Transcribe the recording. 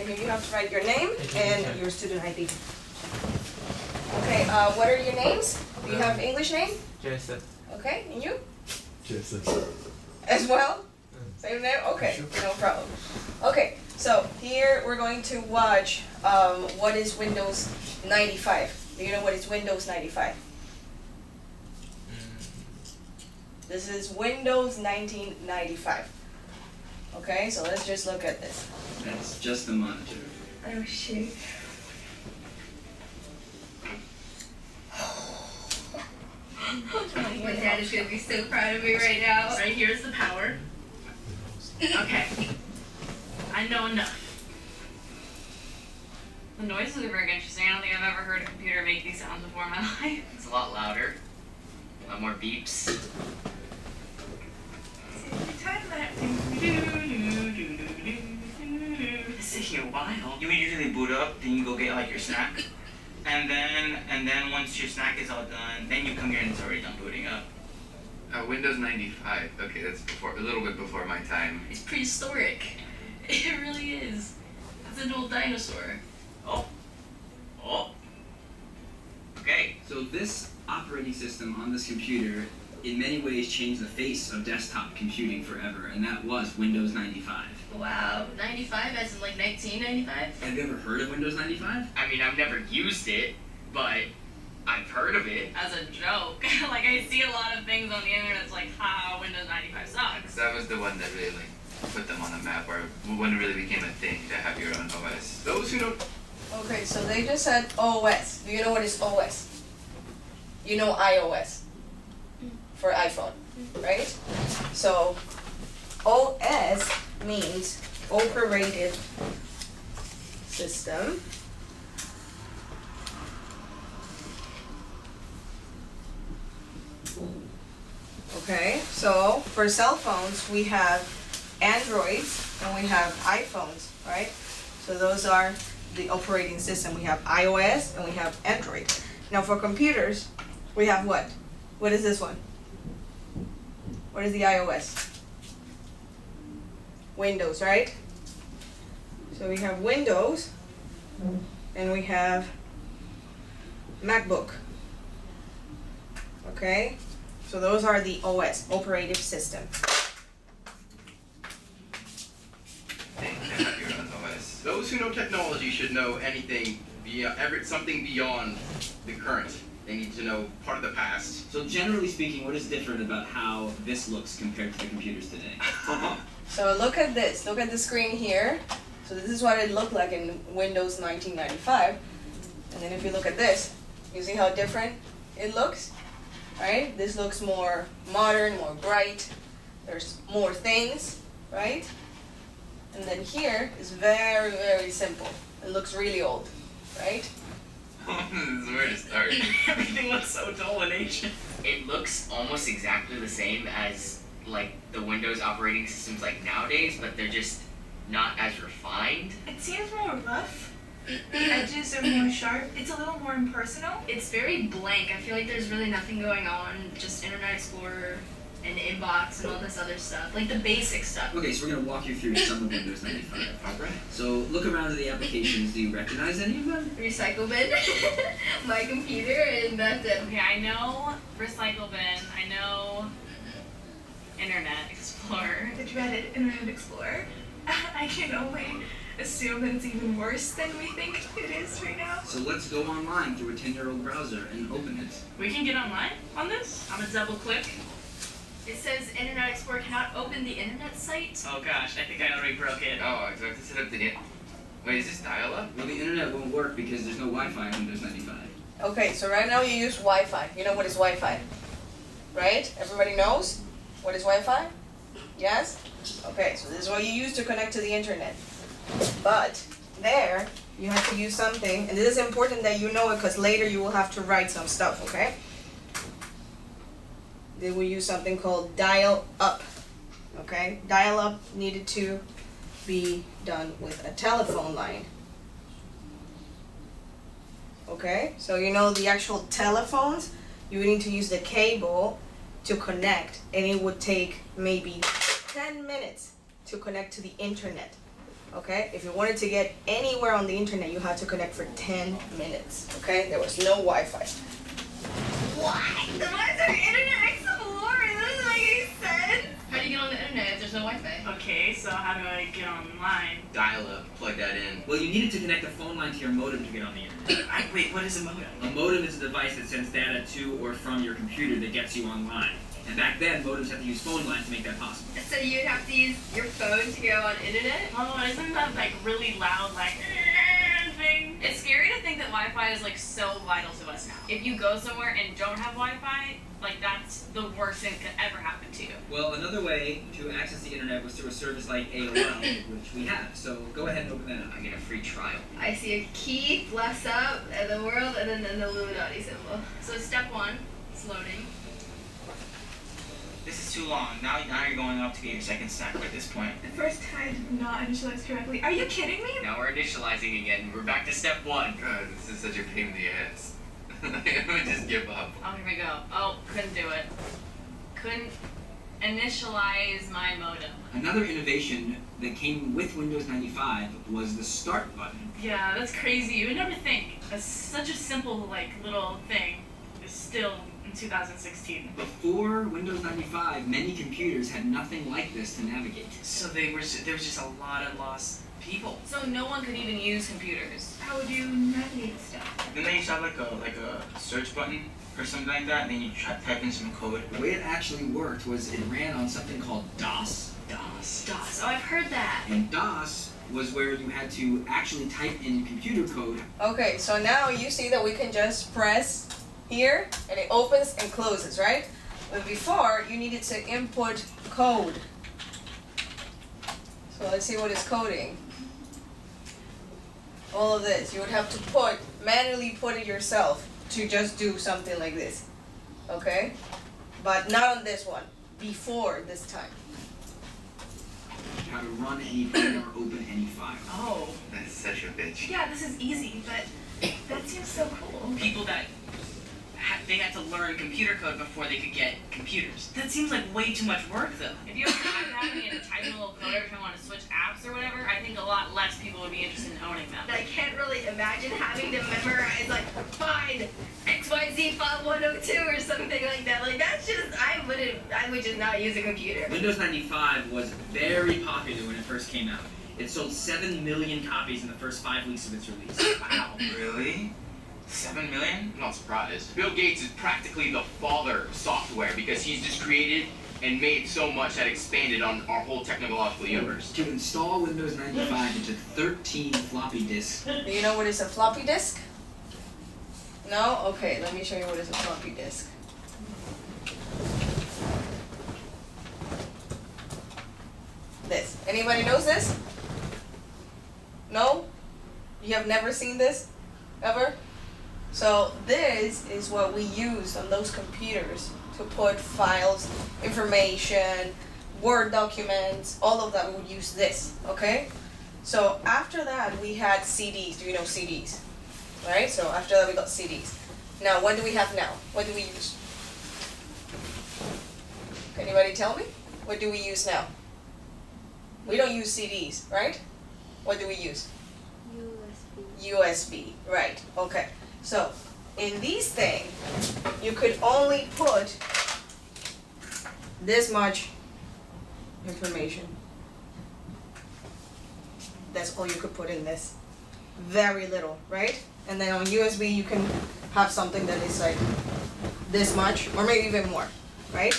here you have to write your name and your student ID. Okay, what are your names? Do you have English name? Jason. Okay, and you? Jason. As well? Same name? Okay, no problem. Okay, so here we're going to watch what is Windows 95. Do you know what is Windows 95? This is Windows 1995. Okay, so let's just look at this. That's just the monitor. Oh shoot. My dad is going to be so proud of me right now. Right here's the power. Okay. I know enough. The noises are very interesting. I don't think I've ever heard a computer make these sounds before in my life. It's a lot louder. A lot more beeps. It's taking a while. You would usually boot up, then you go get like your snack. And then once your snack is all done, then you come here and it's already done booting up. Windows 95. Okay, that's before, a little bit before my time. It's prehistoric. It really is. It's an old dinosaur. Oh. Okay. So this operating system on this computer in many ways changed the face of desktop computing forever, and that was Windows 95. Wow, 95 as in like 1995? Have you ever heard of Windows 95? I mean, I've never used it, but I've heard of it. As a joke. Like, I see a lot of things on the internet that's like, ha, Windows 95 sucks. That was the one that really like put them on the map, where when it really became a thing to have your own OS. Those who don't. Okay, so they just said OS. Do you know what is OS? You know iOS for iPhone, right? So OS means operated system. Okay, so for cell phones we have Androids and we have iPhones, right? So those are the operating system. We have iOS and we have Android. Now for computers, we have what? What is this one? What is the iOS? Windows, right? So we have Windows and we have MacBook. Okay? So those are the OS, operating system. Thing to have your own OS. Those who know technology should know anything, something beyond the current. They need to know part of the past. So generally speaking, what is different about how this looks compared to the computers today? So look at this. Look at the screen here. So this is what it looked like in Windows 1995. And then if you look at this, you see how different it looks? Right? This looks more modern, more bright. There's more things, right? And then here is very, very simple. It looks really old, right? This is where to start. Everything looks so dull and ancient. It looks almost exactly the same as like the Windows operating systems like nowadays, but they're just not as refined. It seems more rough. The edges are more sharp. It's a little more impersonal. It's very blank. I feel like there's really nothing going on. Just Internet Explorer and Inbox and all this other stuff. Like the basic stuff. Okay, so we're going to walk you through some of Windows 95. Alright. So look around at the applications. Do you recognize any of them? Recycle bin, my computer, and that's it. Okay, I know Recycle Bin. I know Internet Explorer. The dreaded Internet Explorer. I can only assume that it's even worse than we think it is right now. So let's go online through a 10-year-old browser and open it. We can get online on this? I'm gonna double click. It says Internet Explorer cannot open the internet site. Oh gosh, I think I already broke it. Oh, do I have to set up the... Wait, is this dial-up? Well, the internet won't work because there's no Wi-Fi on Windows 95. Okay, so right now you use Wi-Fi. You know what is Wi-Fi, right? Everybody knows what is Wi-Fi? Yes? Okay, so this is what you use to connect to the internet. But there, you have to use something, and this is important that you know it because later you will have to write some stuff, okay? Then we use something called dial-up, okay? Dial-up needed to be done with a telephone line. Okay, so you know the actual telephones, you need to use the cable to connect, and it would take maybe 10 minutes to connect to the internet. Okay, if you wanted to get anywhere on the internet, you had to connect for 10 minutes. Okay, there was no Wi-Fi. What? Why is there Internet Explorer? That doesn't make any sense. How do you get on the internet if there's no Wi-Fi? Okay, so how do I get online? Dial-up, plug that in. Well, you needed to connect a phone line to your modem to get on the internet. Wait, what is a modem? A modem is a device that sends data to or from your computer that gets you online. And back then, modems had to use phone lines to make that possible. So you'd have to use your phone to go on internet? Oh, isn't that like really loud, like thing? It's scary to think that Wi-Fi is like so vital to us now. If you go somewhere and don't have Wi-Fi, like that's the worst thing that could ever happen to you. Well, another way to access the internet was through a service like AOL, which we have. So go ahead and open that up. I get a free trial. I see a key, bless up, and the world, and then the Illuminati symbol. So step 1, it's loading. This is too long. Now you're going up to get your second step at this point. The first time did not initialize correctly. Are you kidding me? Now we're initializing again. We're back to step 1. God, this is such a pain in the ass. I would just give up. Oh, here we go. Oh, couldn't do it. Couldn't initialize my modem. Another innovation that came with Windows 95 was the Start button. Yeah, that's crazy. You would never think such a simple, like, little thing is still in 2016. Before Windows 95, many computers had nothing like this to navigate. So there was just a lot of lost people. So no one could even use computers. How would you navigate stuff? Then they used to have like a search button or something like that, and then you type in some code. The way it actually worked was it ran on something called DOS. DOS. Oh, I've heard that. And DOS was where you had to actually type in computer code. Okay, so now you see that we can just press here and it opens and closes, right? But before, you needed to input code. So let's see what is coding. All of this, you would have to manually put it yourself to just do something like this, okay? But not on this one, before this time. How to run any program or open any file. Oh. That's such a bitch. Yeah, this is easy, but that seems so cool. People that they had to learn computer code before they could get computers. That seems like way too much work, though. If you have that and you had to type in a little code every time you want to switch apps or whatever, I think a lot less people would be interested in owning them. I can't really imagine having to memorize, like, find XYZ file 102 or something like that. Like, that's just, I would just not use a computer. Windows 95 was very popular when it first came out. It sold 7 million copies in the first 5 weeks of its release. Wow, really? 7 million? I'm not surprised. Bill Gates is practically the father of software because he's just created and made so much that expanded on our whole technological universe. To install Windows 95, it took 13 floppy disks. Do you know what is a floppy disk? No? Okay, let me show you what is a floppy disk. This. Anybody knows this? No? You have never seen this? Ever? So this is what we used on those computers to put files, information, Word documents, all of that. We would use this, okay? So after that we had CDs. Do you know CDs? Right? So after that we got CDs. Now what do we have now? What do we use? Can anybody tell me? What do we use now? We don't use CDs, right? What do we use? USB, right, okay. So, in these things, you could only put this much information. That's all you could put in this. Very little, right? And then on USB, you can have something that is like this much, or maybe even more, right?